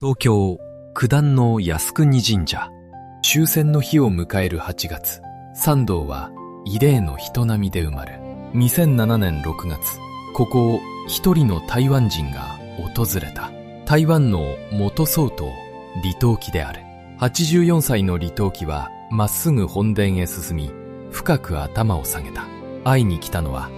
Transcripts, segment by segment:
東京九段の靖国神社。終戦の日を迎える8月、山道は異例の人並みで埋まる。2007年6月、ここを一人の台湾人が訪れた。台湾の元総統、李登輝である。84歳の李登輝はまっすぐ本殿へ進み、深く頭を下げた。会いに来たのは、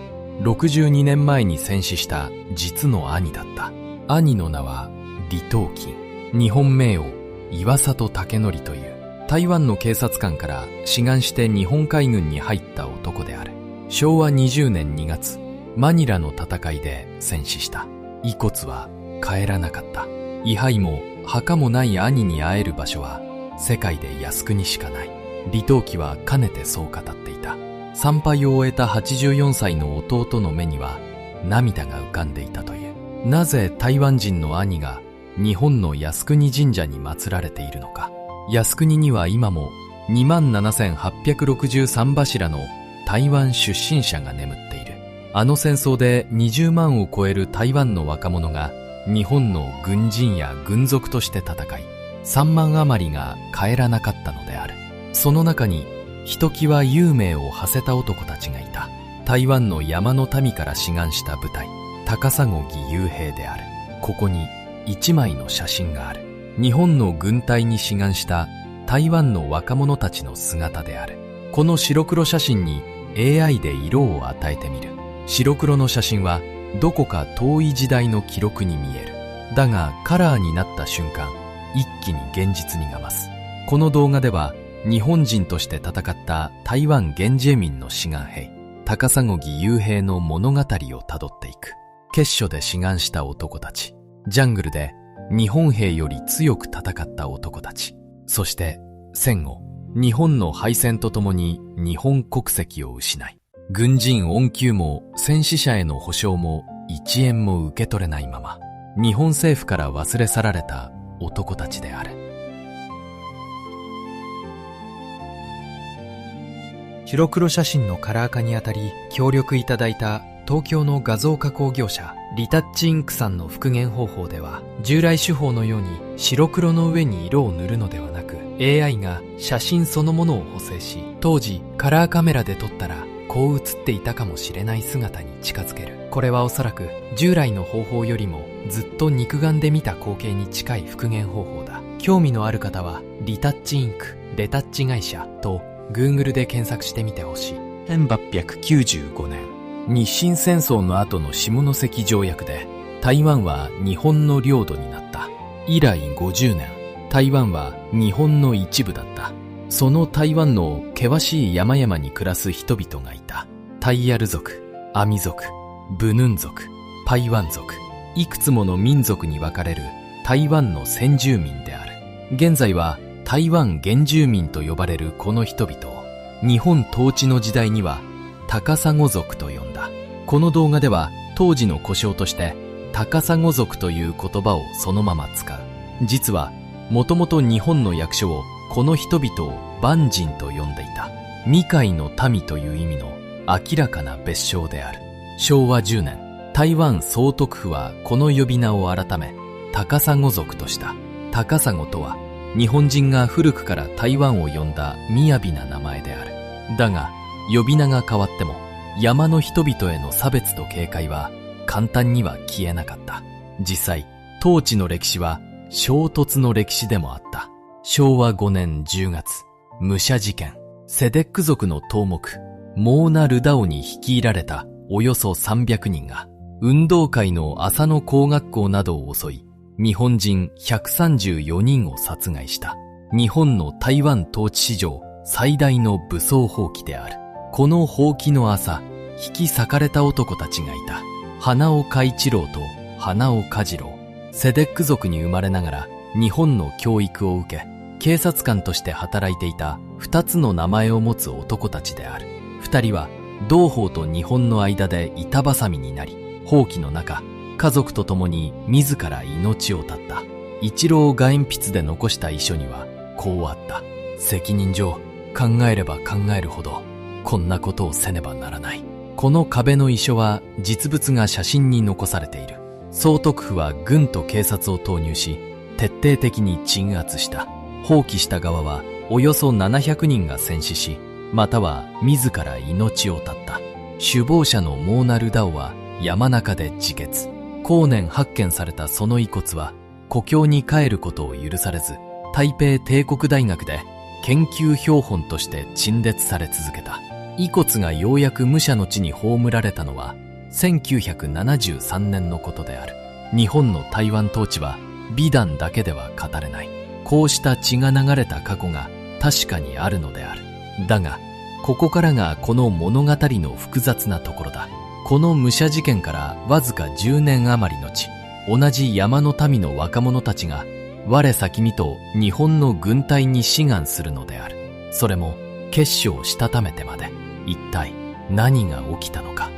62年前に戦死した実の兄だった。兄の名は李登輝。日本名を岩里武則という。台湾の警察官から志願して日本海軍に入った男である。昭和20年2月、マニラの戦いで戦死した。遺骨は帰らなかった。位牌も墓もない兄に会える場所は世界で靖国しかない。李登輝はかねてそう語っていた。参拝を終えた84歳の弟の目には涙が浮かんでいたという。なぜ台湾人の兄が日本の靖国神社に祀られているのか。靖国には今も27,863柱の台湾出身者が眠っている。あの戦争で20万を超える台湾の若者が日本の軍人や軍属として戦い、3万余りが帰らなかったのである。その中にひときわ有名を馳せた男たちがいた。台湾の山の民から志願した部隊、高砂義勇兵である。ここに一枚の写真がある。日本の軍隊に志願した台湾の若者たちの姿である。この白黒写真に AI で色を与えてみる。白黒の写真はどこか遠い時代の記録に見える。だがカラーになった瞬間、一気に現実味が増す。この動画では日本人として戦った台湾原住民の志願兵、高砂義勇兵の物語をたどっていく。決勝で志願した男たち、ジャングルで日本兵より強く戦った男たち、そして戦後、日本の敗戦とともに日本国籍を失い、軍人恩給も戦死者への補償も1円も受け取れないまま、日本政府から忘れ去られた男たちである。白黒写真のカラー化にあたり協力いただいた東京の画像加工業者リタッチインクさんの復元方法では、従来手法のように白黒の上に色を塗るのではなく、 AI が写真そのものを補正し、当時カラーカメラで撮ったらこう写っていたかもしれない姿に近づける。これはおそらく従来の方法よりもずっと肉眼で見た光景に近い復元方法だ。興味のある方はリタッチインクレタッチ会社と Google で検索してみてほしい。1895年、日清戦争の後の下関条約で台湾は日本の領土になった。以来50年、台湾は日本の一部だった。その台湾の険しい山々に暮らす人々がいた。タイヤル族、アミ族、ブヌン族、パイワン族、いくつもの民族に分かれる台湾の先住民である。現在は台湾原住民と呼ばれるこの人々を日本統治の時代には高砂族と呼んだ。この動画では当時の呼称として高砂族という言葉をそのまま使う。実はもともと日本の役所をこの人々を蛮人と呼んでいた。未開の民という意味の明らかな別称である。昭和10年、台湾総督府はこの呼び名を改め高砂族とした。高砂とは日本人が古くから台湾を呼んだ雅な名前である。だが呼び名が変わっても山の人々への差別と警戒は簡単には消えなかった。実際、統治の歴史は衝突の歴史でもあった。昭和5年10月、武者事件。セデック族の頭目、モーナ・ルダオに率いられたおよそ300人が、運動会の浅野工学校などを襲い、日本人134人を殺害した。日本の台湾統治史上最大の武装蜂起である。この蜂起の朝、引き裂かれた男たちがいた。花尾嘉一郎と花尾梶郎。セデック族に生まれながら日本の教育を受け、警察官として働いていた2つの名前を持つ男たちである。2人は同胞と日本の間で板挟みになり、蜂起の中、家族と共に自ら命を絶った。一郎が鉛筆で残した遺書にはこうあった。責任上、考えれば考えるほどこんなことをせねばならない。この壁の遺書は実物が写真に残されている。総督府は軍と警察を投入し、徹底的に鎮圧した。蜂起した側はおよそ700人が戦死し、または自ら命を絶った。首謀者のモーナルダオは山中で自決。後年発見されたその遺骨は故郷に帰ることを許されず、台北帝国大学で研究標本として陳列され続けた。遺骨がようやく武者の地に葬られたのは1973年のことである。日本の台湾統治は美談だけでは語れない。こうした血が流れた過去が確かにあるのである。だが、ここからがこの物語の複雑なところだ。この武者事件からわずか10年余りのち、同じ山の民の若者たちが我先見と日本の軍隊に志願するのである。それも結社をしたためてまで。一体何が起きたのか。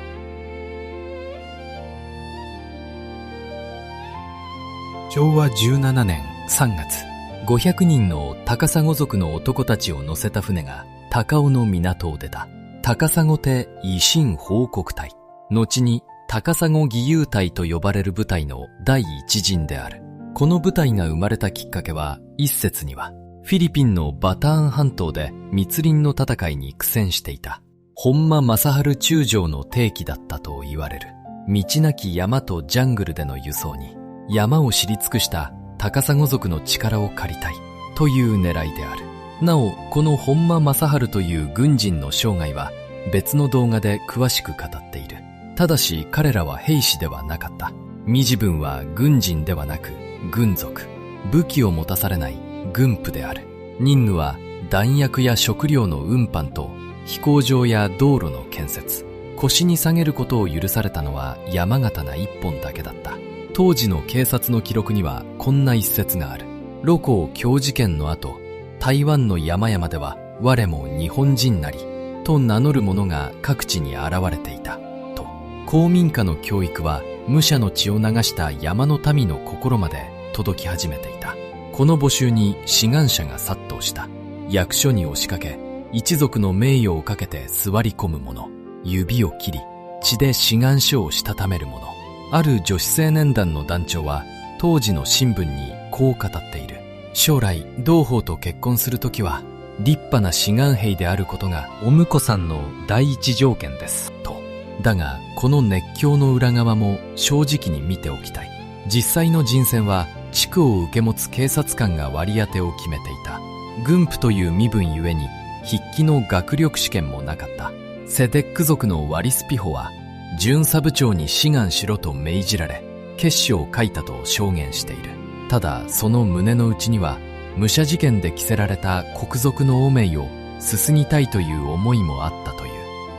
昭和17年3月、500人の高砂族の男たちを乗せた船が高雄の港を出た。高砂手維新報国隊、後に高砂義勇隊と呼ばれる部隊の第一陣である。この部隊が生まれたきっかけは、一説にはフィリピンのバターン半島で密林の戦いに苦戦していた本間正治中将の提起だったと言われる。道なき山とジャングルでの輸送に山を知り尽くした高砂族の力を借りたいという狙いである。なお、この本間正治という軍人の生涯は別の動画で詳しく語っている。ただし彼らは兵士ではなかった。身分は軍人ではなく軍属。武器を持たされない軍夫である。任務は弾薬や食料の運搬と飛行場や道路の建設。腰に下げることを許されたのは山形な一本だけだった。当時の警察の記録にはこんな一節がある。盧溝橋事件の後、台湾の山々では我も日本人なりと名乗る者が各地に現れていたと。公民家の教育は武者の血を流した山の民の心まで届き始めていた。この募集に志願者が殺到した。役所に押しかけ、一族の名誉をかけて座り込む者、指を切り血で志願書をしたためる者。ある女子青年団の団長は当時の新聞にこう語っている。将来同胞と結婚するときは立派な志願兵であることがお婿さんの第一条件ですと。だがこの熱狂の裏側も正直に見ておきたい。実際の人選は地区を受け持つ警察官が割り当てを決めていた。軍夫という身分ゆえに筆記の学力試験もなかった。セテック族のワリスピホは巡査部長に志願しろと命じられ結社を書いたと証言している。ただその胸の内には武者事件で着せられた国賊の汚名をすすぎたいという思いもあったという。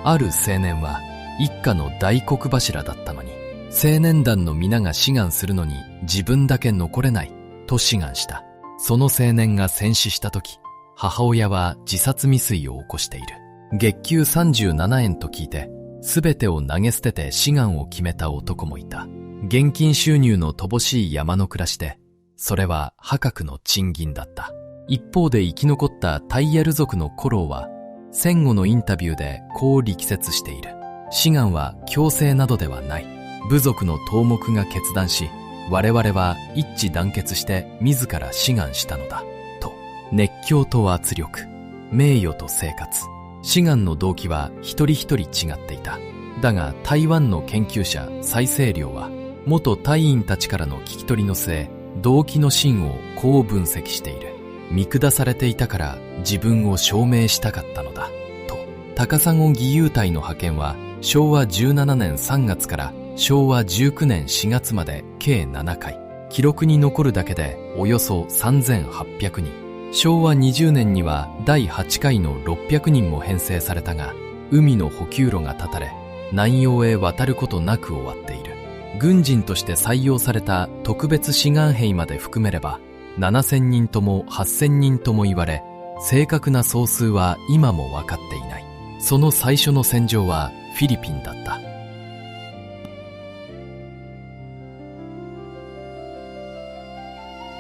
ある青年は一家の大黒柱だったのに青年団の皆が志願するのに自分だけ残れないと志願した。その青年が戦死した時、母親は自殺未遂を起こしている。月給37円と聞いてすべてを投げ捨てて志願を決めた男もいた。現金収入の乏しい山の暮らしで、それは破格の賃金だった。一方で生き残ったタイヤル族のコローは戦後のインタビューでこう力説している。志願は強制などではない。部族の頭目が決断し、我々は一致団結して自ら志願したのだと。熱狂と圧力、名誉と生活、志願の動機は一人一人違っていた。だが台湾の研究者蔡清良は元隊員たちからの聞き取りの末、動機の真をこう分析している。見下されていたから自分を証明したかったのだと。高砂義勇隊の派遣は昭和17年3月から昭和19年4月まで計7回。記録に残るだけでおよそ3800人。昭和20年には第8回の600人も編成されたが、海の補給路が断たれ、南洋へ渡ることなく終わっている。軍人として採用された特別志願兵まで含めれば、7000人とも8000人とも言われ、正確な総数は今も分かっていない。その最初の戦場はフィリピンだった。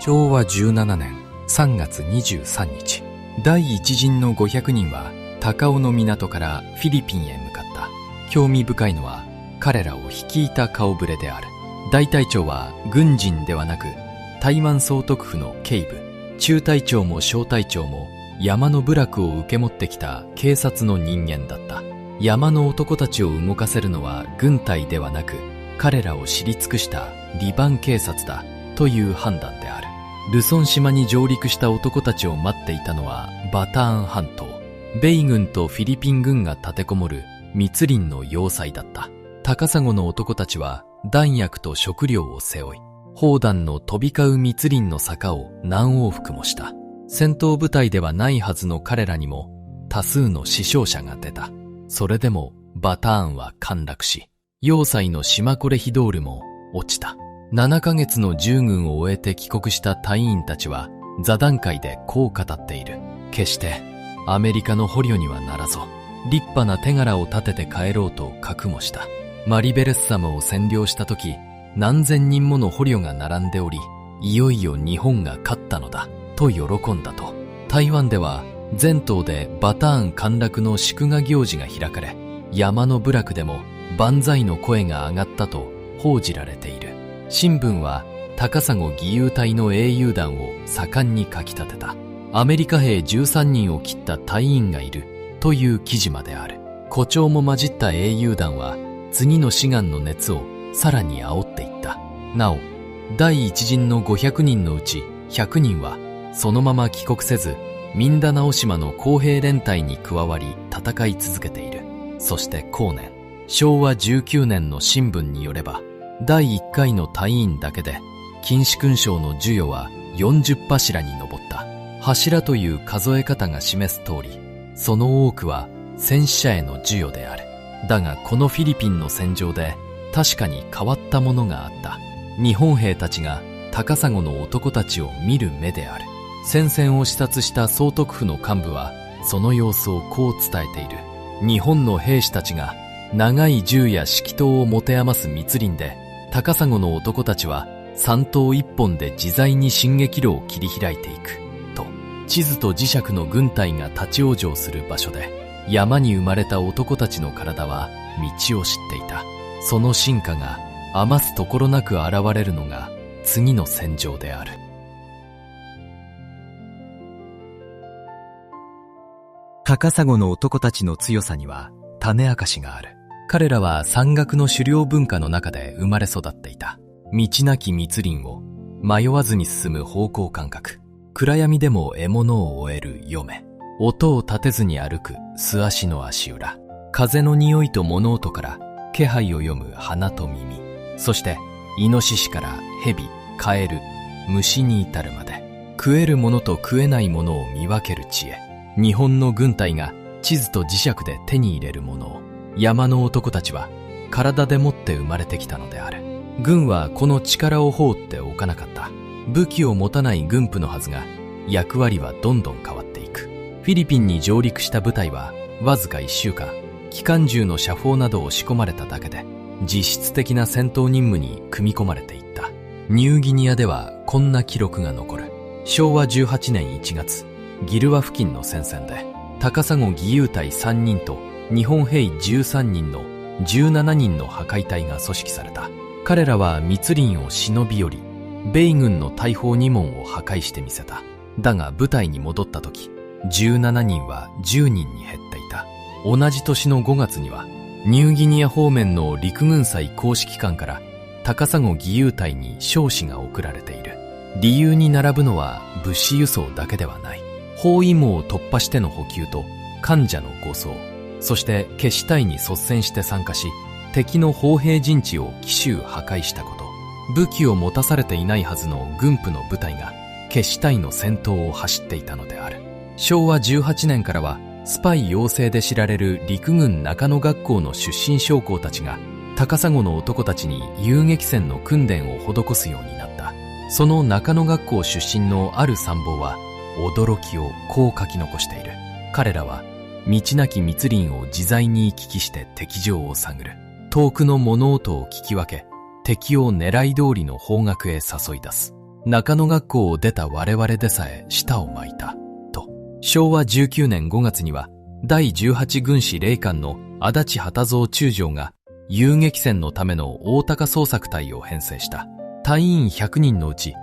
昭和17年3月23日、第一陣の500人は高雄の港からフィリピンへ向かった。興味深いのは彼らを率いた顔ぶれである。大隊長は軍人ではなく台湾総督府の警部、中隊長も小隊長も山の部落を受け持ってきた警察の人間だった。山の男たちを動かせるのは軍隊ではなく、彼らを知り尽くしたリバン警察だという判断である。ルソン島に上陸した男たちを待っていたのはバターン半島。米軍とフィリピン軍が立てこもる密林の要塞だった。高砂の男たちは弾薬と食料を背負い、砲弾の飛び交う密林の坂を何往復もした。戦闘部隊ではないはずの彼らにも多数の死傷者が出た。それでもバターンは陥落し、要塞のシマコレヒドールも落ちた。7ヶ月の従軍を終えて帰国した隊員たちは座談会でこう語っている。決してアメリカの捕虜にはならず、立派な手柄を立てて帰ろうと覚悟した。マリベレッサムを占領した時、何千人もの捕虜が並んでおり、いよいよ日本が勝ったのだと喜んだと。台湾では全島でバターン陥落の祝賀行事が開かれ、山の部落でも万歳の声が上がったと報じられている。新聞は高砂義勇隊の英雄団を盛んに書き立てた。アメリカ兵13人を切った隊員がいるという記事まである。誇張も混じった英雄団は次の志願の熱をさらに煽っていった。なお、第一陣の500人のうち100人はそのまま帰国せず、ミンダナオ島の工兵連隊に加わり戦い続けている。そして後年、昭和19年の新聞によれば、第1回の隊員だけで金紫勲章の授与は40柱に上った。柱という数え方が示す通り、その多くは戦死者への授与である。だがこのフィリピンの戦場で確かに変わったものがあった。日本兵たちが高砂の男たちを見る目である。戦線を視察した総督府の幹部はその様子をこう伝えている。日本の兵士たちが長い銃や指揮刀を持て余す密林で、高砂の男たちは山刀一本で自在に進撃路を切り開いていくと。地図と磁石の軍隊が立ち往生する場所で、山に生まれた男たちの体は道を知っていた。その進化が余すところなく現れるのが次の戦場である。高砂の男たちの強さには種明かしがある。彼らは山岳の狩猟文化の中で生まれ育っていた。道なき密林を迷わずに進む方向感覚。暗闇でも獲物を追える嫁。音を立てずに歩く素足の足裏。風の匂いと物音から気配を読む鼻と耳。そしてイノシシから蛇、カエル、虫に至るまで。食えるものと食えないものを見分ける知恵。日本の軍隊が地図と磁石で手に入れるものを山の男たちは体で持って生まれてきたのである。軍はこの力を放っておかなかった。武器を持たない軍部のはずが役割はどんどん変わっていく。フィリピンに上陸した部隊はわずか1週間、機関銃の射砲などを仕込まれただけで実質的な戦闘任務に組み込まれていった。ニューギニアではこんな記録が残る。昭和18年1月、ギルワ付近の戦線で高砂義勇隊3人と日本兵13人の17人の破壊隊が組織された。彼らは密林を忍び寄り、米軍の大砲2門を破壊してみせた。だが部隊に戻った時、17人は10人に減っていた。同じ年の5月にはニューギニア方面の陸軍祭公式館から高砂義勇隊に賞賜が贈られている。理由に並ぶのは物資輸送だけではない。包囲網を突破しての補給と患者の護送、そして決死隊に率先して参加し、敵の砲兵陣地を奇襲破壊したこと。武器を持たされていないはずの軍部の部隊が決死隊の先頭を走っていたのである。昭和18年からはスパイ養成で知られる陸軍中野学校の出身将校たちが高砂の男たちに遊撃戦の訓練を施すようになった。その中野学校出身のある参謀は驚きをこう書き残している。彼らは道なき密林を自在に行き来して敵情を探る。遠くの物音を聞き分け、敵を狙い通りの方角へ誘い出す。中野学校を出た我々でさえ舌を巻いた。と、昭和19年5月には、第18軍師霊官の足立畑蔵中将が、遊撃戦のための大高捜索隊を編成した。隊員100人のうち、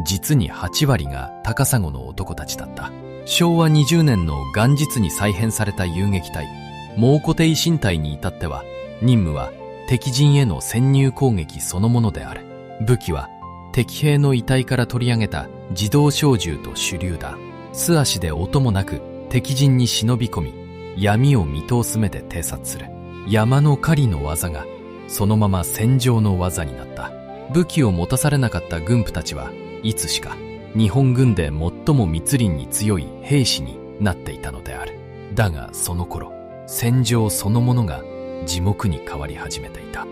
実に8割が高砂の男たちだった。昭和20年の元日に再編された遊撃隊、蒙古艇新隊に至っては、任務は敵陣への潜入攻撃そのものである。武器は敵兵の遺体から取り上げた自動小銃と手榴弾、素足で音もなく敵陣に忍び込み、闇を見通す目で偵察する。山の狩りの技がそのまま戦場の技になった。武器を持たされなかった軍婦たちはいつしか日本軍で最も密林に強い兵士になっていたのである。だがその頃、戦場そのものが地獄に変わり始めていた。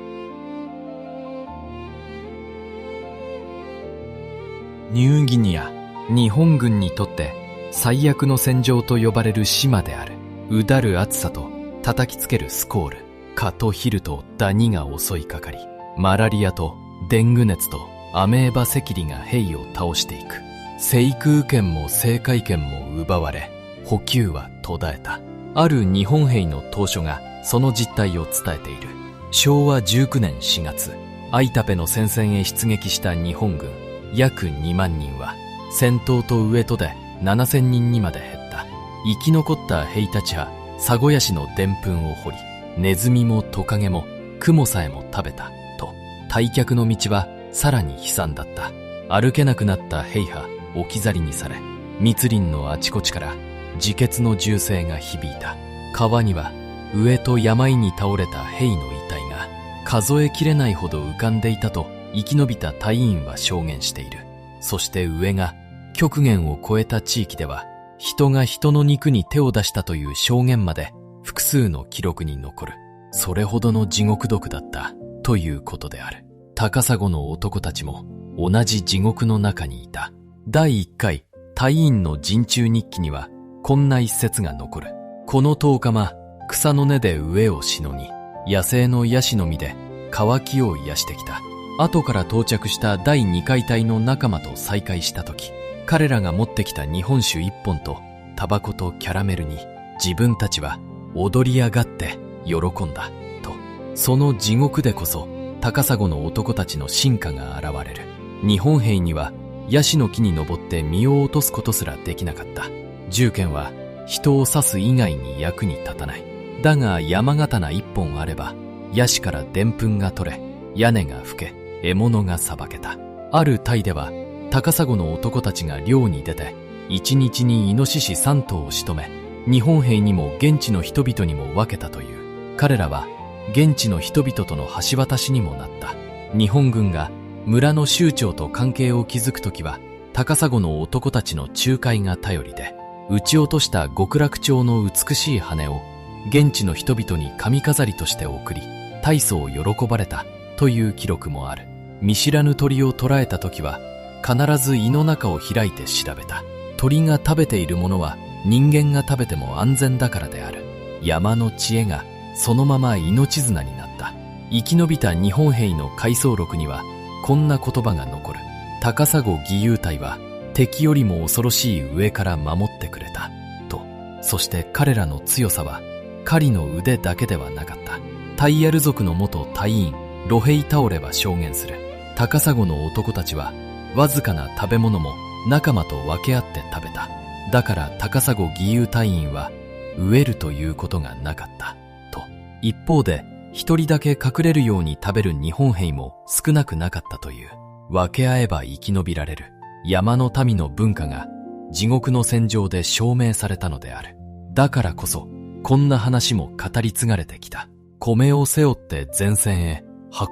ニューギニア、日本軍にとって最悪の戦場と呼ばれる島である。うだる暑さと叩きつけるスコール、蚊とヒルとダニが襲いかかり、マラリアとデング熱とアメーバ赤痢が兵を倒していく。制空権も制海権も奪われ、補給は途絶えた。ある日本兵の当初がその実態を伝えている。昭和19年4月、アイタペの戦線へ出撃した日本軍約2万人は、戦闘と飢えとで7000人にまで減った。生き残った兵たちはサゴヤシのでんぷんを掘り、ネズミもトカゲもクモさえも食べたと。退却の道はさらに悲惨だった。歩けなくなった兵は置き去りにされ、密林のあちこちから自決の銃声が響いた。川には飢えと病に倒れた兵の遺体が数えきれないほど浮かんでいたと生き延びた隊員は証言している。そして飢えが極限を超えた地域では、人が人の肉に手を出したという証言まで複数の記録に残る。それほどの地獄毒だったということである。高砂の男たちも同じ地獄の中にいた。第1回隊員の陣中日記にはこんな一節が残る。この10日間、草の根で飢えをしのぎ、野生のヤシの実で渇きを癒してきた。後から到着した第2回隊の仲間と再会したとき、彼らが持ってきた日本酒1本とタバコとキャラメルに自分たちは踊り上がって喜んだと。その地獄でこそ高砂の男たちの真価が現れる。日本兵にはヤシの木に登って身を落とすことすらできなかった。銃剣は人を刺す以外に役に立たない。だが山刀1本あればヤシからでんぷんが取れ、屋根が吹け、獲物がさばけた。ある隊では高砂の男たちが漁に出て、1日にイノシシ3頭を仕留め、日本兵にも現地の人々にも分けたという。彼らは現地の人々との橋渡しにもなった。日本軍が村の酋長と関係を築くときは、高砂の男たちの仲介が頼りで、撃ち落とした極楽鳥の美しい羽を現地の人々に髪飾りとして送り、大層喜ばれたという記録もある。見知らぬ鳥を捕らえたときは、必ず胃の中を開いて調べた。鳥が食べているものは人間が食べても安全だからである。山の知恵がそのまま命綱になった。生き延びた日本兵の回想録にはこんな言葉が残る。高砂義勇隊は敵よりも恐ろしい上から守ってくれたと。そして彼らの強さは狩りの腕だけではなかった。タイヤル族の元隊員ロヘイタオレは証言する。高砂の男たちはわずかな食べ物も仲間と分け合って食べた。だから高砂義勇隊員は飢えるということがなかったと。一方で一人だけ隠れるように食べる日本兵も少なくなかったという。分け合えば生き延びられる山の民の文化が地獄の戦場で証明されたのである。だからこそこんな話も語り継がれてきた。米を背負って前線へ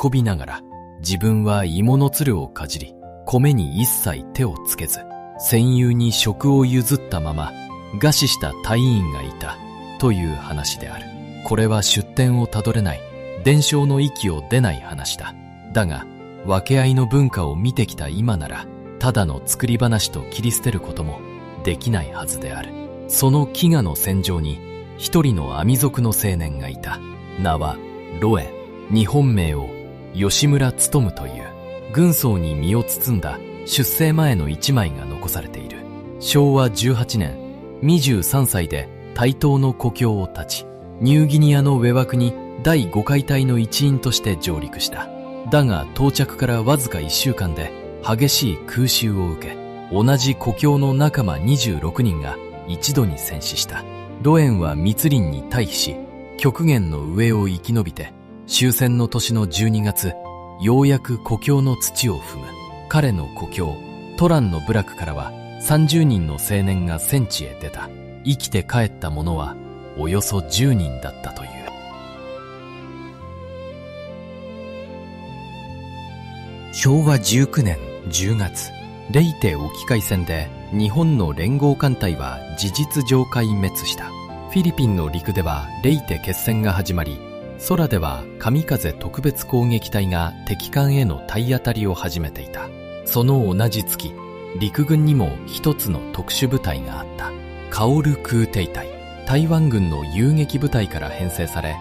運びながら、自分は芋のつるをかじり、米に一切手をつけず、戦友に職を譲ったまま餓死した隊員がいたという話である。これは出典をたどれない、伝承の域を出ない話だ。だが分け合いの文化を見てきた今なら、ただの作り話と切り捨てることもできないはずである。その飢餓の戦場に一人のアミ族の青年がいた。名はロエン。日本名を吉村勉という。軍曹に身を包んだ出征前の一枚が残されている。昭和18年、23歳で対等の故郷を立ち、ニューギニアのウェワクに第5回隊の一員として上陸した。だが到着からわずか1週間で激しい空襲を受け、同じ故郷の仲間26人が一度に戦死した。ロエンは密林に退避し、極限の上を生き延びて、終戦の年の12月、ようやく故郷の土を踏む。彼の故郷、トランの部落からは30人の青年が戦地へ出た。生きて帰った者はおよそ10人だったという。昭和19年10月、レイテ沖海戦で日本の連合艦隊は事実上壊滅した。フィリピンの陸ではレイテ決戦が始まり、空では神風特別攻撃隊が敵艦への体当たりを始めていた。その同じ月、陸軍にも一つの特殊部隊があった。カオル空挺隊。台湾軍の遊撃部隊から編成され、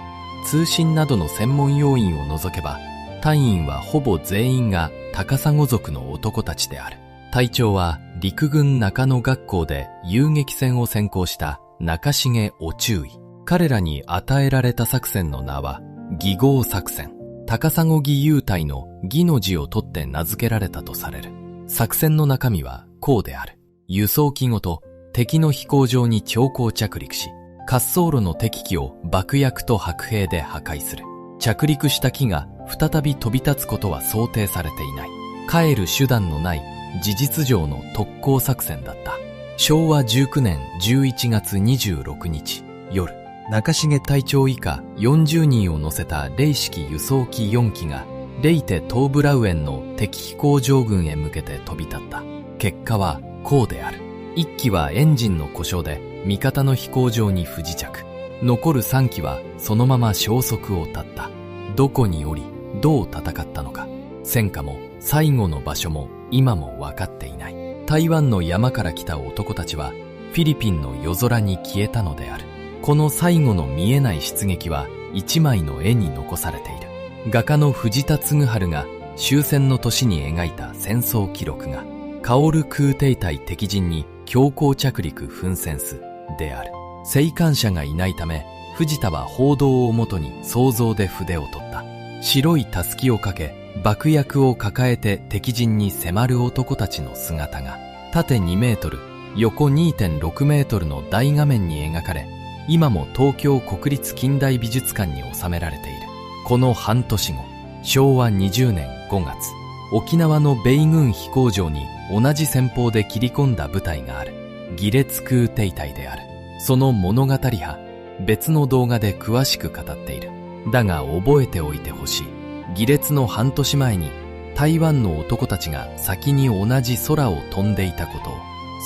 通信などの専門要員を除けば、隊員はほぼ全員が高砂族の男たちである。隊長は陸軍中野学校で遊撃戦を専攻した中重お中尉。彼らに与えられた作戦の名は義号作戦。高砂義勇隊の義の字を取って名付けられたとされる。作戦の中身はこうである。輸送機ごと敵の飛行場に強行着陸し、滑走路の敵機を爆薬と白兵で破壊する。着陸した機が再び飛び立つことは想定されていない。帰る手段のない事実上の特攻作戦だった。昭和19年11月26日夜、中重隊長以下40人を乗せたレイ式輸送機4機がレイテ東ブラウエンの敵飛行場群へ向けて飛び立った。結果はこうである。1機はエンジンの故障で味方の飛行場に不時着。残る3機はそのまま消息を絶った。どこに降り、どう戦ったのか。戦果も最後の場所も今も分かっていない。台湾の山から来た男たちはフィリピンの夜空に消えたのである。この最後の見えない出撃は一枚の絵に残されている。画家の藤田嗣治が終戦の年に描いた戦争記録が、カオル空挺隊敵陣に強行着陸奮戦すである。生還者がいないため、藤田は報道をもとに想像で筆を取った。白いたすきをかけ、爆薬を抱えて敵陣に迫る男たちの姿が、縦2メートル、横 2.6 メートルの大画面に描かれ、今も東京国立近代美術館に収められている。この半年後、昭和20年5月、沖縄の米軍飛行場に同じ戦法で切り込んだ部隊がある。義烈空挺隊である。その物語派、別の動画で詳しく語っている。だが覚えておいてほしい。義烈の半年前に台湾の男たちが先に同じ空を飛んでいたことを、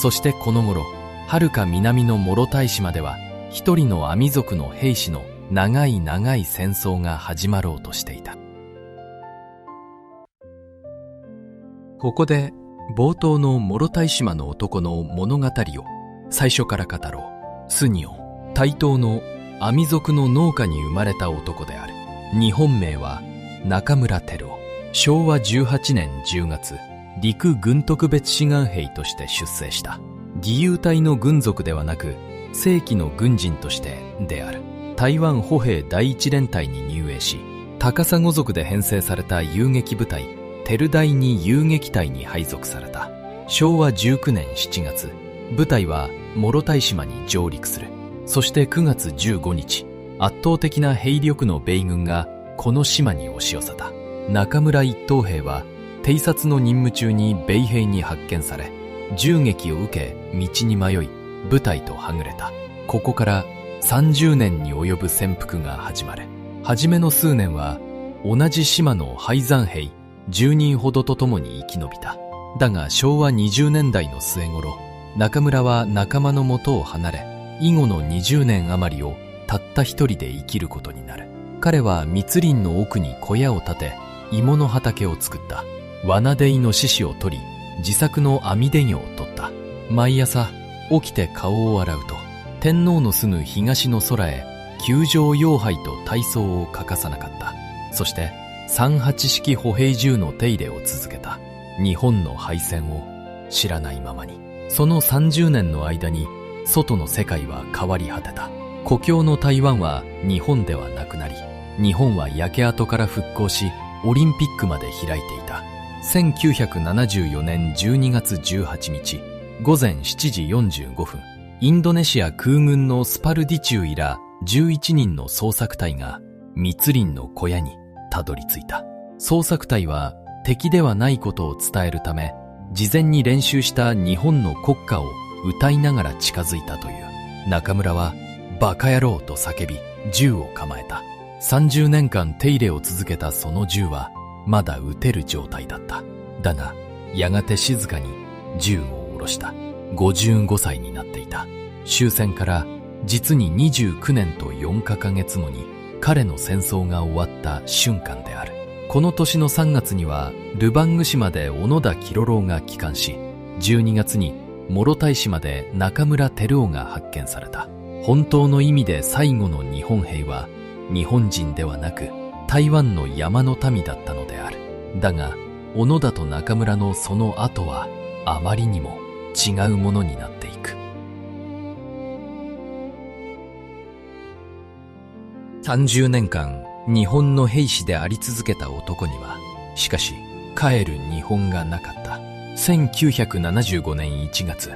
そしてこの頃、遥か南の諸対島では一人のアミ族の兵士の長い長い戦争が始まろうとしていた。ここで冒頭の諸対島の男の物語を最初から語ろう。スニオン、台東のアミ族の農家に生まれた男である。日本名は中村照夫。昭和18年10月、陸軍特別志願兵として出征した。義勇隊の軍属ではなく、正規の軍人としてである。台湾歩兵第一連隊に入営し、高砂族で編成された遊撃部隊、照第二遊撃隊に配属された。昭和19年7月、部隊は諸対島に上陸する。そして9月15日、圧倒的な兵力の米軍がこの島に押し寄せた。中村一等兵は偵察の任務中に米兵に発見され、銃撃を受け道に迷い、部隊とはぐれた。ここから30年に及ぶ潜伏が始まる。初めの数年は同じ島の敗残兵10人ほどと共に生き延びた。だが昭和20年代の末頃、中村は仲間の元を離れ、以後の20年余りをたった一人で生きることになる。彼は密林の奥に小屋を建て、芋の畑を作った。罠出イノシシを取り、自作の網出魚を取った。毎朝起きて顔を洗うと、天皇の住む東の空へ球状妖拝と体操を欠かさなかった。そして38式歩兵銃の手入れを続けた。日本の敗戦を知らないままに。その30年の間に外の世界は変わり果てた。故郷の台湾は日本ではなくなり、日本は焼け跡から復興し、オリンピックまで開いていた。1974年12月18日午前7時45分、インドネシア空軍のスパルディチューイら11人の捜索隊が密林の小屋にたどり着いた。捜索隊は敵ではないことを伝えるため、事前に練習した日本の国歌を歌いながら近づいたという。中村はバカ野郎と叫び銃を構えた。30年間手入れを続けたその銃はまだ撃てる状態だった。だがやがて静かに銃を下ろした。55歳になっていた。終戦から実に29年と4ヶ月後に彼の戦争が終わった瞬間である。この年の3月にはルバング島で小野田喜郎が帰還し、12月に諸田島で中村照夫が発見された。本当の意味で最後の日本兵は日本人ではなく台湾の山の民だったのである。だが小野田と中村のその後はあまりにも違うものになっていく。30年間日本の兵士であり続けた男にはしかし帰る日本がなかった。1975年1月、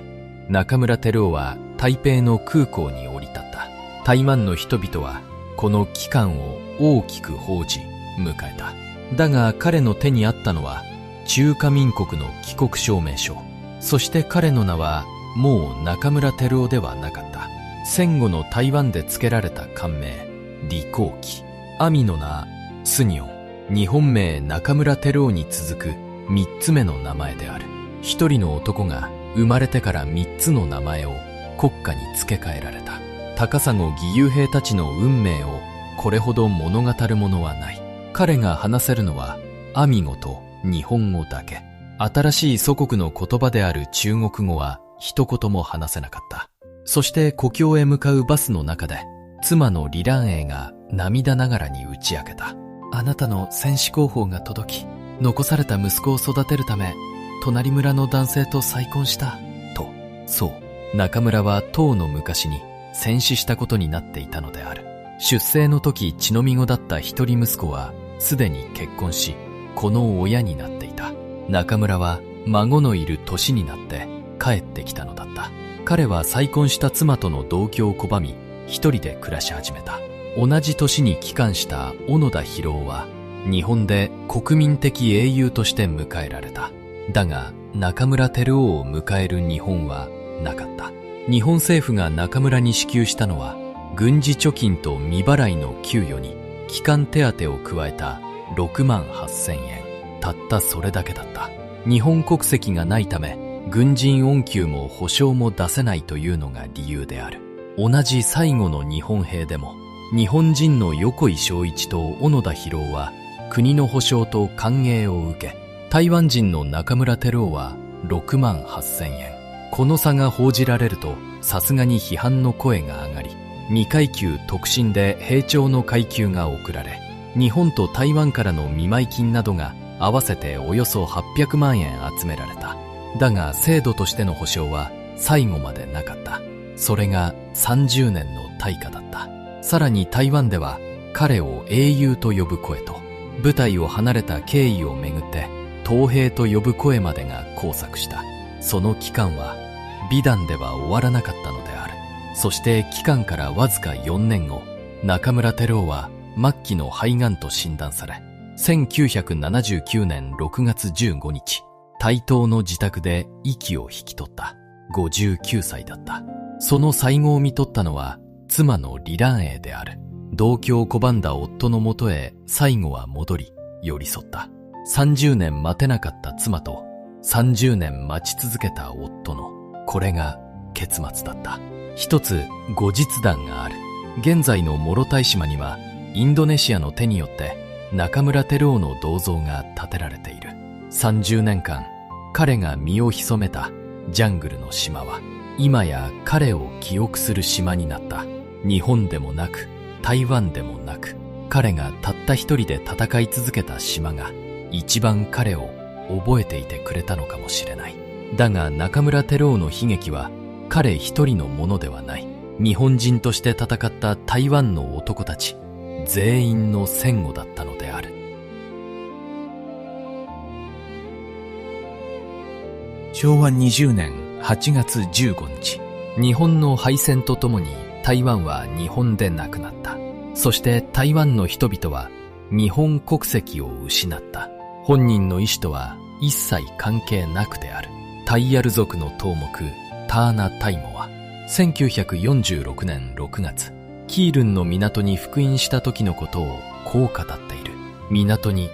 中村照夫は台北の空港に降り立った。台湾の人々はこの帰還を大きく報じ迎えた。だが彼の手にあったのは中華民国の帰国証明書。そして彼の名はもう中村照夫ではなかった。戦後の台湾で付けられた官名李光輝、兄の名スニョン、日本名中村照夫に続く3つ目の名前である。一人の男が生まれてから3つの名前を国家に付け替えられた。高砂義勇兵たちの運命をこれほど物語るものはない。彼が話せるのはアミ語と日本語だけ。新しい祖国の言葉である中国語は一言も話せなかった。そして故郷へ向かうバスの中で妻の李蘭英が涙ながらに打ち明けた。あなたの戦死候補が届き、残された息子を育てるため隣村の男性と再婚したと。そう、中村はとうの昔に戦死したことになっていたのである。出生の時血のみ子だった一人息子はすでに結婚し、この親になっていた。中村は孫のいる年になって帰ってきたのだった。彼は再婚した妻との同居を拒み、一人で暮らし始めた。同じ年に帰還した小野田博夫は日本で国民的英雄として迎えられた。だが中村照夫を迎える日本はなかった。日本政府が中村に支給したのは軍事貯金と未払いの給与に帰還手当を加えた6万8000円。たったそれだけだった。日本国籍がないため軍人恩給も保証も出せないというのが理由である。同じ最後の日本兵でも日本人の横井正一と小野田博夫は国の保証と歓迎を受け、台湾人の中村照夫は6万8000円。この差が報じられるとさすがに批判の声が上がり、未階級特進で兵長の階級が贈られ、日本と台湾からの見舞い金などが合わせておよそ800万円集められた。だが制度としての保証は最後までなかった。それが30年の大火だった。さらに台湾では彼を英雄と呼ぶ声と、部隊を離れた経緯をめぐって東兵と呼ぶ声までが交錯した。その期間は美談では終わらなかったのである。そして期間からわずか4年後、中村照夫は末期の肺がんと診断され、1979年6月15日、台東の自宅で息を引き取った。59歳だった。その最後を見とったのは妻の李蘭英である。同居を拒んだ夫のもとへ最後は戻り寄り添った。30年待てなかった妻と30年待ち続けた夫の、これが結末だった。一つ後日談がある。現在の諸田島にはインドネシアの手によって中村照夫の銅像が建てられている。30年間彼が身を潜めたジャングルの島は今や彼を記憶する島になった。日本でもなく台湾でもなく、彼がたった一人で戦い続けた島が一番彼を覚えていてくれたのかもしれない。だが中村照夫の悲劇は彼一人のものではない。日本人として戦った台湾の男たち全員の戦後だったのである。昭和20年8月15日、日本の敗戦とともに台湾は日本でなくなった。そして台湾の人々は日本国籍を失った。本人の意思とは一切関係なくである。タイヤル族の頭目ターナ・タイモは1946年6月、キールンの港に復員した時のことをこう語っている。港に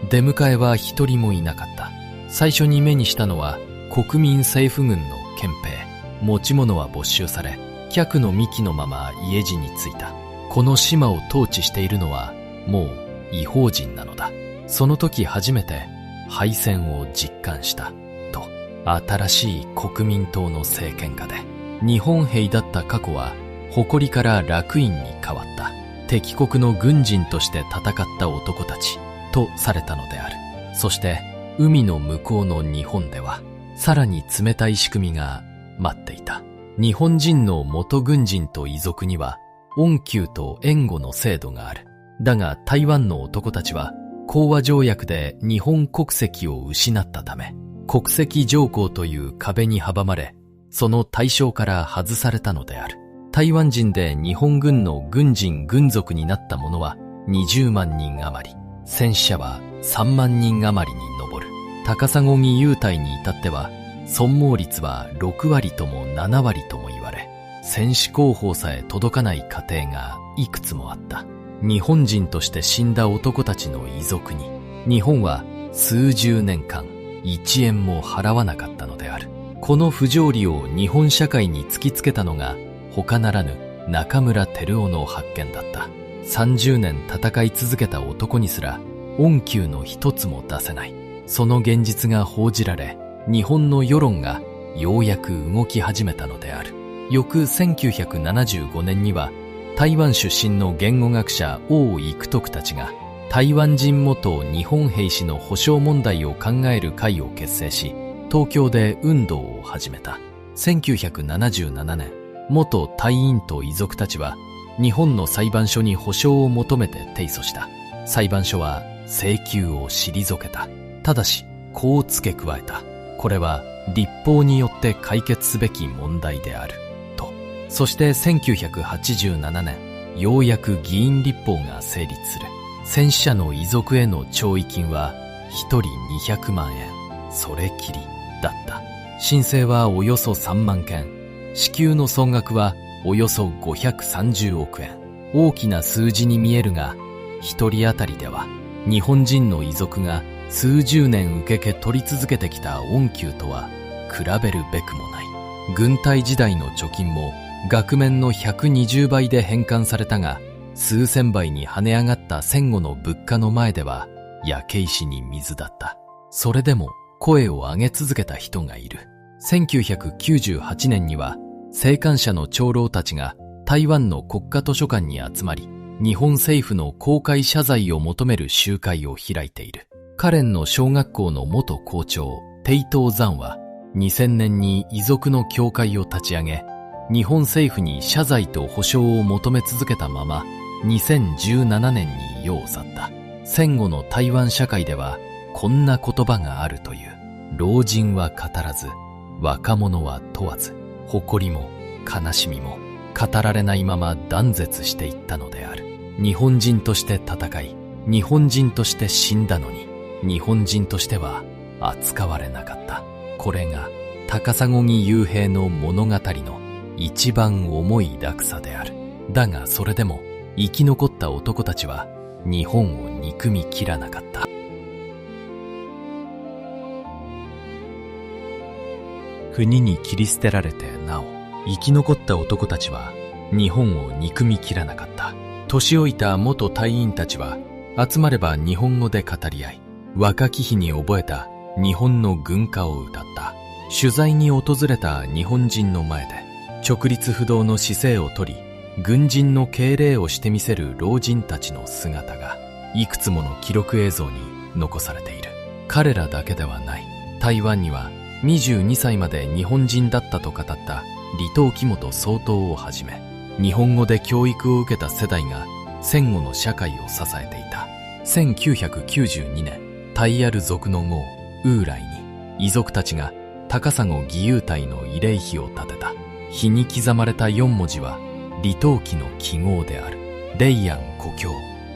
出迎えは一人もいなかった。最初に目にしたのは国民政府軍の憲兵。持ち物は没収され、客の幹のまま家路に着いた。この島を統治しているのはもう異邦人なのだ。その時初めて敗戦を実感したと。新しい国民党の政権下で日本兵だった過去は誇りから楽印に変わった。敵国の軍人として戦った男たちとされたのである。そして海の向こうの日本ではさらに冷たい仕組みが待っていた。日本人の元軍人と遺族には恩給と援護の制度がある。だが台湾の男たちは講和条約で日本国籍を失ったため、国籍条項という壁に阻まれ、その対象から外されたのである。台湾人で日本軍の軍人軍属になった者は20万人余り、戦死者は3万人余りに上る。高砂木優待に至っては損耗率は6割とも7割とも言われ、戦死候補さえ届かない家庭がいくつもあった。日本人として死んだ男たちの遺族に日本は数十年間1円も払わなかったのである。この不条理を日本社会に突きつけたのが他ならぬ中村照夫の発見だった。30年戦い続けた男にすら恩給の一つも出せない。その現実が報じられ、日本の世論がようやく動き始めたのである。翌1975年には台湾出身の言語学者王育徳たちが台湾人元日本兵士の補償問題を考える会を結成し、東京で運動を始めた。1977年、元隊員と遺族たちは日本の裁判所に補償を求めて提訴した。裁判所は請求を退けた。ただしこう付け加えた。これは立法によって解決すべき問題であると。そして1987年、ようやく議員立法が成立する。戦死者の遺族への弔慰金は1人200万円、それきりだった。申請はおよそ3万件、支給の総額はおよそ530億円。大きな数字に見えるが、一人当たりでは日本人の遺族が数十年受け取り続けてきた恩給とは比べるべくもない。軍隊時代の貯金も額面の120倍で返還されたが、数千倍に跳ね上がった戦後の物価の前では焼け石に水だった。それでも声を上げ続けた人がいる。1998年には生還者の長老たちが台湾の国家図書館に集まり、日本政府の公開謝罪を求める集会を開いている。カレンの小学校の元校長鄭東山は2000年に遺族の協会を立ち上げ、日本政府に謝罪と補償を求め続けたまま2017年に世を去った。戦後の台湾社会ではこんな言葉があるという。老人は語らず、若者は問わず、誇りも悲しみも語られないまま断絶していったのである。日本人として戦い、日本人として死んだのに、日本人としては扱われなかった。これが高砂木雄平の物語の一番重い落差である。だがそれでも生き残った男たちは日本を憎み切らなかった。国に切り捨てられてなお生き残った男たちは日本を憎み切らなかった。年老いた元隊員たちは集まれば日本語で語り合い、若き日に覚えた日本の軍歌を歌った。取材に訪れた日本人の前で直立不動の姿勢をとり、軍人の敬礼をしてみせる老人たちの姿がいくつもの記録映像に残されている。彼らだけではない。台湾には22歳まで日本人だったと語った李登輝元総統をはじめ、日本語で教育を受けた世代が戦後の社会を支えていた。1992年、タイヤル族の王ウーライに遺族たちが高砂義勇隊の慰霊碑を建てた。碑に刻まれた4文字は李登輝の記号である。霊安故郷、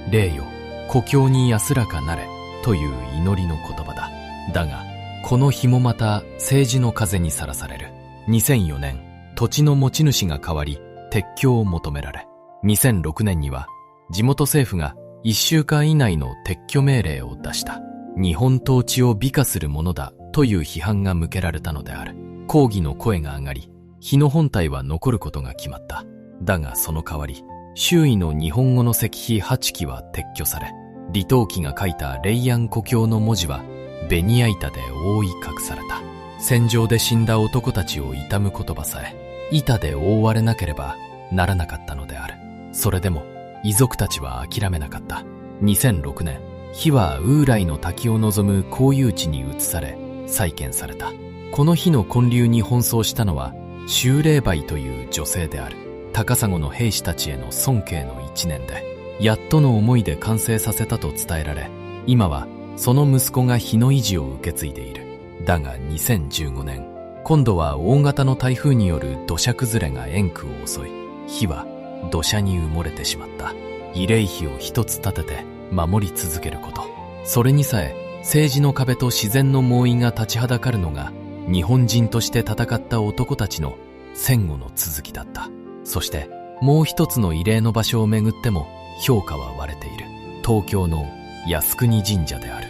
霊よ故郷に安らかなれという祈りの言葉だ。だがこの碑もまた政治の風にさらされる。2004年、土地の持ち主が変わり撤去を求められ、2006年には地元政府が1週間以内の撤去命令を出した。日本統治を美化するものだという批判が向けられたのである。抗議の声が上がり、碑の本体は残ることが決まった。だがその代わり、周囲の日本語の石碑8基は撤去され、李登輝が書いた霊安故郷の文字はベニヤ板で覆い隠された。戦場で死んだ男たちを悼む言葉さえ板で覆われなければならなかったのである。それでも遺族たちは諦めなかった。2006年、碑は烏来の滝を望む公有地に移され再建された。この碑の建立に奔走したのは周霊梅という女性である。高砂の兵士たちへの尊敬の一年で、やっとの思いで完成させたと伝えられ、今はその息子が碑の維持を受け継いでいる。だが2015年、今度は大型の台風による土砂崩れが円区を襲い、碑は土砂に埋もれてしまった。慰霊碑を一つ立てて守り続けること。それにさえ政治の壁と自然の猛威が立ちはだかるのが、日本人として戦った男たちの戦後の続きだった。そしてもう一つの慰霊の場所をめぐっても評価は割れている。東京の靖国神社である。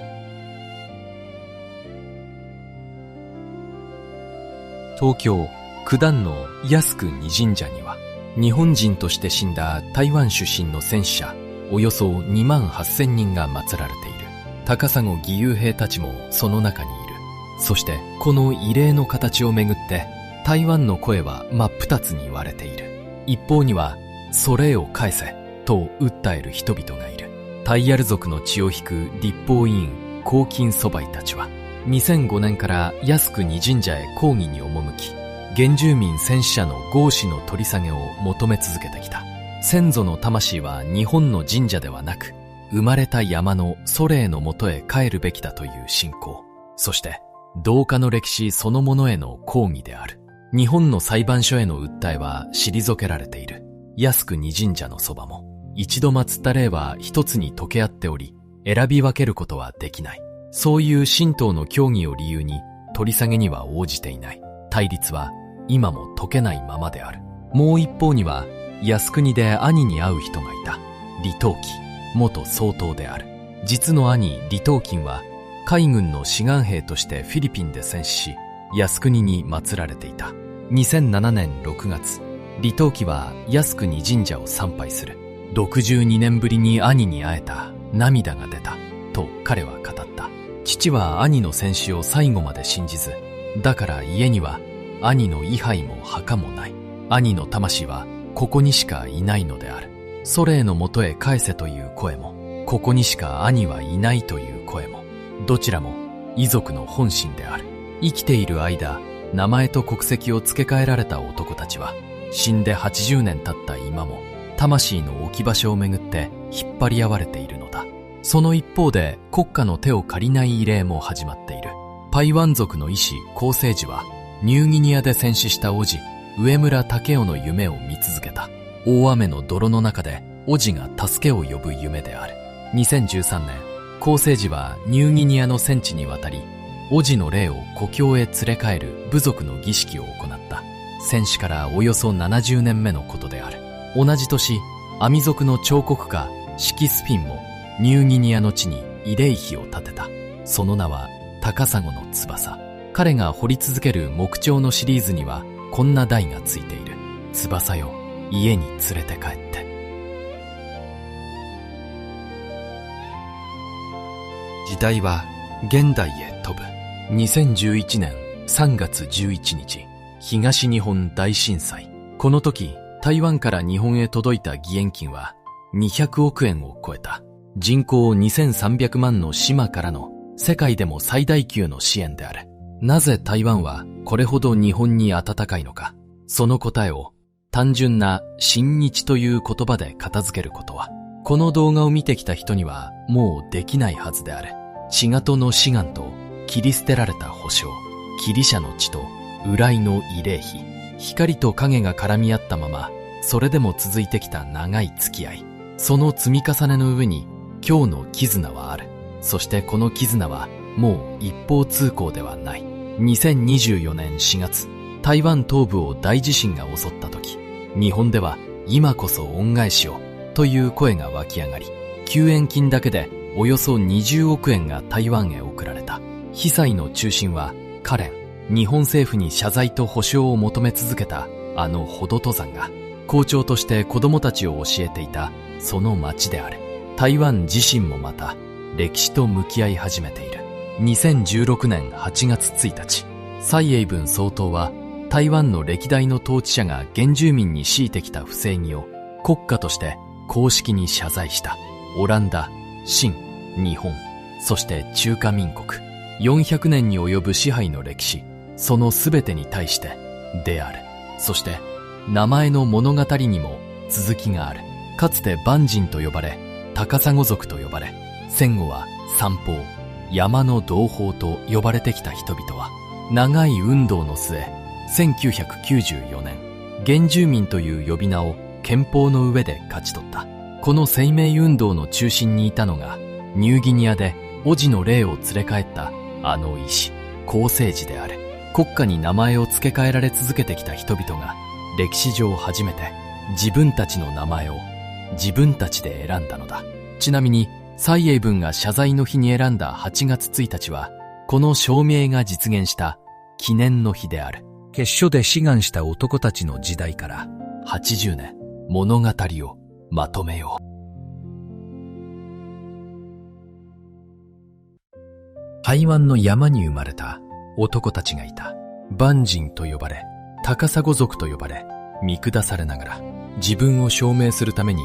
東京九段の靖国神社には、日本人として死んだ台湾出身の戦死者およそ2万8000人が祀られている。高砂義勇兵たちもその中にいる。そしてこの慰霊の形をめぐって台湾の声は真っ二つに割れている。一方にはそれを返せと訴える人々がいる。タイヤル族の血を引く立法委員黄金祖輩たちは2005年から靖国神社へ抗議に赴き、原住民戦死者の合祀の取り下げを求め続けてきた。先祖の魂は日本の神社ではなく、生まれた山の祖霊のもとへ帰るべきだという信仰、そして同化の歴史そのものへの抗議である。日本の裁判所への訴えは退けられている。靖国神社のそばも一度祀った霊は一つに溶け合っており、選び分けることはできない。そういう神道の教義を理由に取り下げには応じていない。対立は今も解けないままである。もう一方には靖国で兄に会う人がいた。李登輝、元総統である。実の兄李登輝は海軍の志願兵としてフィリピンで戦死し、靖国に祀られていた。2007年6月、李登輝は靖国神社を参拝する。62年ぶりに兄に会えた。涙が出たと彼は語った。父は兄の戦死を最後まで信じず、だから家には兄の位牌も墓もない。兄の魂はここにしかいないのである。祖霊のもとへ返せという声も、ここにしか兄はいないという声も、どちらも遺族の本心である。生きている間、名前と国籍を付け替えられた男たちは、死んで80年経った今も魂の置き場所をめぐって引っ張り合われているのだ。その一方で国家の手を借りない慰霊も始まっている。パイワン族の医師高生寺はニューギニアで戦死した叔父上村武雄の夢を見続けた。大雨の泥の中で叔父が助けを呼ぶ夢である。2013年、高生寺はニューギニアの戦地に渡り、叔父の霊を故郷へ連れ帰る部族の儀式を行った。戦死からおよそ70年目のことである。同じ年、アミ族の彫刻家シキスピンもニューギニアの地に慰霊碑を建てた。その名は高砂の翼。彼が彫り続ける木彫のシリーズにはこんな題がついている。翼よ、家に連れて帰って。時代は現代へ飛ぶ。2011年3月11日、東日本大震災。この時、台湾から日本へ届いた義援金は200億円を超えた。人口2300万の島からの世界でも最大級の支援である。なぜ台湾はこれほど日本に温かいのか。その答えを単純な親日という言葉で片付けることは、この動画を見てきた人にはもうできないはずである。血がとの志願と切り捨てられた保証。キリシャの地とウライの慰霊碑。光と影が絡み合ったまま、それでも続いてきた長い付き合い。その積み重ねの上に今日の絆はある。そしてこの絆はもう一方通行ではない。2024年4月、台湾東部を大地震が襲った時、日本では今こそ恩返しをという声が湧き上がり、救援金だけでおよそ20億円が台湾へ送られた。被災の中心はカレン。日本政府に謝罪と補償を求め続けたあの保土登山が、校長として子供たちを教えていたその町である。台湾自身もまた歴史と向き合い始めている。2016年8月1日、蔡英文総統は台湾の歴代の統治者が原住民に強いてきた不正義を国家として公式に謝罪した。オランダ、清、日本、そして中華民国、400年に及ぶ支配の歴史、その全てに対してである。そして名前の物語にも続きがある。かつて蛮人と呼ばれ、高砂族と呼ばれ、戦後は山峰、山の同胞と呼ばれてきた人々は、長い運動の末、1994年、原住民という呼び名を憲法の上で勝ち取った。この生命運動の中心にいたのが、ニューギニアでオジの霊を連れ帰ったあの医師、孔聖寺である。国家に名前を付け替えられ続けてきた人々が、歴史上初めて自分たちの名前を自分たちで選んだのだ。ちなみに、蔡英文が謝罪の日に選んだ8月1日は、この証明が実現した記念の日である。決勝で志願した男たちの時代から80年、物語をまとめよう。台湾の山に生まれた男たちがいた。蛮人と呼ばれ、高砂族と呼ばれ、見下されながら、自分を証明するために、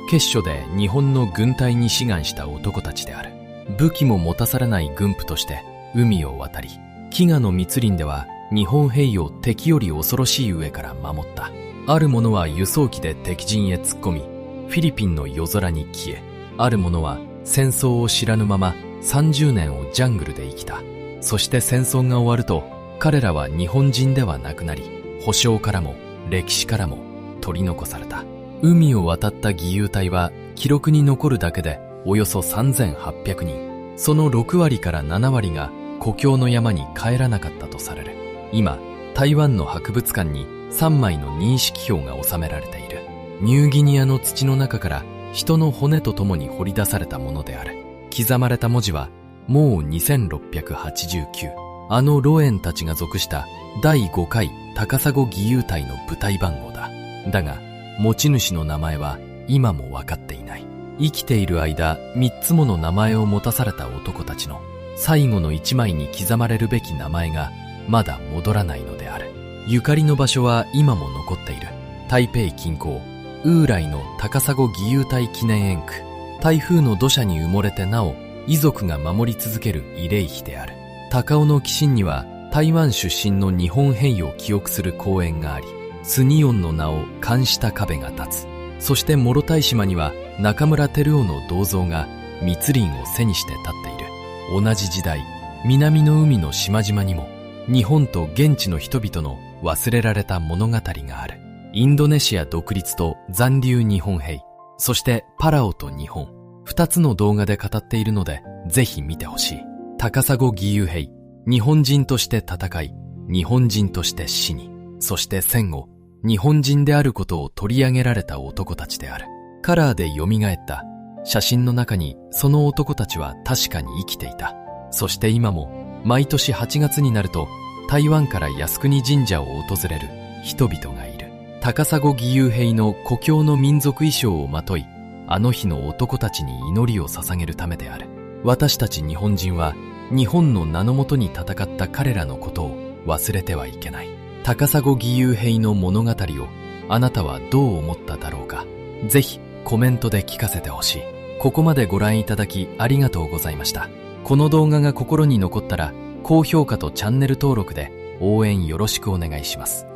決勝で日本の軍隊に志願した男たちである。武器も持たされない軍夫として海を渡り、飢餓の密林では日本兵を敵より恐ろしい上から守った。ある者は輸送機で敵陣へ突っ込み、フィリピンの夜空に消え、ある者は戦争を知らぬまま30年をジャングルで生きた。そして戦争が終わると、彼らは日本人ではなくなり、保証からも歴史からも取り残された。海を渡った義勇隊は記録に残るだけでおよそ3800人。その6割から7割が故郷の山に帰らなかったとされる。今、台湾の博物館に3枚の認識票が収められている。ニューギニアの土の中から人の骨とともに掘り出されたものである。刻まれた文字はもう2689。あのロエンたちが属した第5回高砂義勇隊の部隊番号だ。だが、持ち主の名前は今も分かっていない。生きている間、3つもの名前を持たされた男たちの最後の1枚に刻まれるべき名前がまだ戻らないのである。ゆかりの場所は今も残っている。台北近郊、ウーライの高砂義勇隊記念園区。台風の土砂に埋もれてなお、遺族が守り続ける慰霊碑である。高雄の寄進には台湾出身の日本兵を記憶する公園があり、スニオンの名を冠した壁が立つ。そして諸対島には中村照夫の銅像が密林を背にして立っている。同じ時代、南の海の島々にも日本と現地の人々の忘れられた物語がある。インドネシア独立と残留日本兵、そしてパラオと日本、2つの動画で語っているのでぜひ見てほしい。高砂義勇兵、日本人として戦い、日本人として死に、そして戦後、日本人であることを取り上げられた男たちである。カラーで蘇った写真の中にその男たちは確かに生きていた。そして今も毎年8月になると台湾から靖国神社を訪れる人々がいる。高砂義勇兵の故郷の民族衣装をまとい、あの日の男たちに祈りを捧げるためである。私たち日本人は日本の名のもとに戦った彼らのことを忘れてはいけない。高砂義勇兵の物語をあなたはどう思っただろうか。ぜひコメントで聞かせてほしい。ここまでご覧いただきありがとうございました。この動画が心に残ったら高評価とチャンネル登録で応援よろしくお願いします。